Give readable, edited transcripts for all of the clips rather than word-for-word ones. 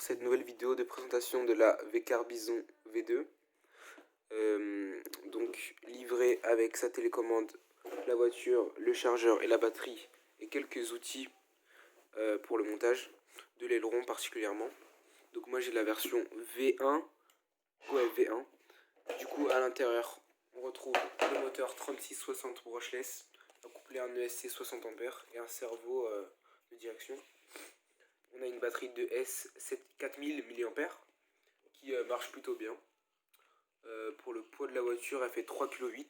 cette nouvelle vidéo de présentation de la V-Car Bison V2. Donc livré avec sa télécommande, la voiture, le chargeur et la batterie et quelques outils pour le montage, de l'aileron particulièrement. Donc moi j'ai la version V1, V1. Du coup à l'intérieur on retrouve le moteur 3660 brushless, couplé à un ESC 60 A et un servo de direction. On a une batterie de S 4000 mAh qui marche plutôt bien. Pour le poids de la voiture, elle fait 3,8 kg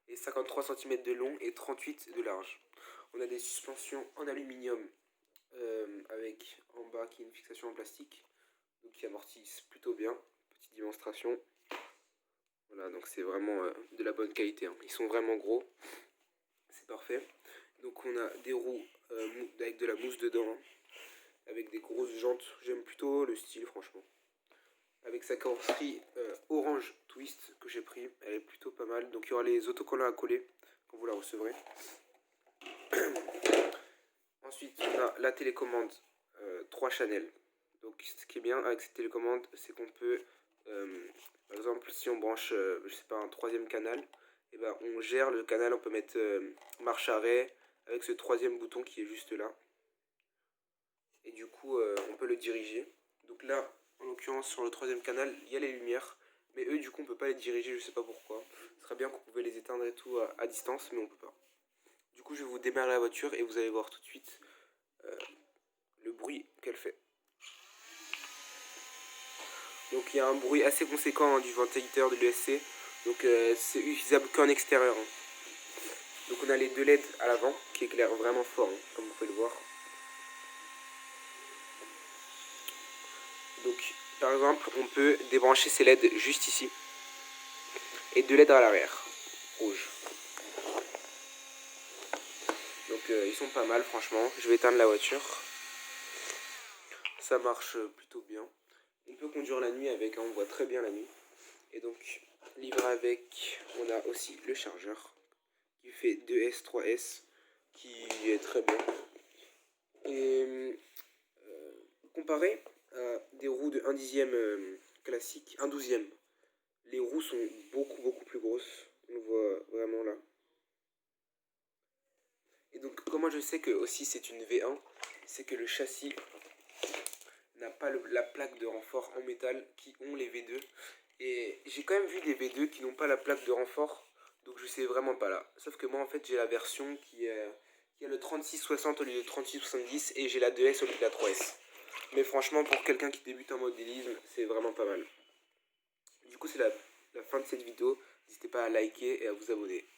et 53 cm de long et 38 de large. On a des suspensions en aluminium avec en bas qui est une fixation en plastique, donc qui amortissent plutôt bien. Petite démonstration. Voilà, donc c'est vraiment de la bonne qualité, hein. Ils sont vraiment gros, c'est parfait. Donc on a des roues avec de la mousse dedans, hein, avec des grosses jantes. J'aime plutôt le style, franchement. Avec sa carrosserie orange twist que j'ai pris, elle est plutôt pas mal. Donc il y aura les autocollants à coller quand vous la recevrez. Ensuite on a la télécommande 3 channels. Donc ce qui est bien avec cette télécommande, c'est qu'on peut par exemple si on branche je sais pas, un troisième canal, et ben on gère le canal, on peut mettre marche arrêt avec ce troisième bouton qui est juste là. Et du coup on peut le diriger. Donc là en l'occurrence sur le troisième canal il y a les lumières, mais eux du coup on peut pas les diriger, je sais pas pourquoi. Ce serait bien qu'on pouvait les éteindre et tout à distance, mais on peut pas. Du coup je vais vous démarrer la voiture et vous allez voir tout de suite le bruit qu'elle fait. Donc il y a un bruit assez conséquent, hein, du ventilateur de l'ESC. Donc c'est utilisable qu'en extérieur, hein. Donc on a les deux LED à l'avant qui éclairent vraiment fort, hein, comme vous pouvez le voir. Donc par exemple on peut débrancher ces LED juste ici. Et deux LED à l'arrière, rouge. Donc ils sont pas mal franchement. Je vais éteindre la voiture. Ça marche plutôt bien. On peut conduire la nuit avec, hein, on voit très bien la nuit. Et donc livré avec, on a aussi le chargeur qui fait 2S, 3S, qui est très bien. Et comparé à des roues de 1/10 classique, 1/12e, les roues sont beaucoup plus grosses. On le voit vraiment là. Et donc comment je sais que aussi c'est une V1, c'est que le châssis n'a pas la plaque de renfort en métal qui ont les V2. Et j'ai quand même vu des V2 qui n'ont pas la plaque de renfort, donc je sais vraiment pas là. Sauf que moi en fait j'ai la version qui a le 3660 au lieu de 3670 et j'ai la 2S au lieu de la 3S. Mais franchement pour quelqu'un qui débute en modélisme, c'est vraiment pas mal. Du coup c'est la fin de cette vidéo. N'hésitez pas à liker et à vous abonner.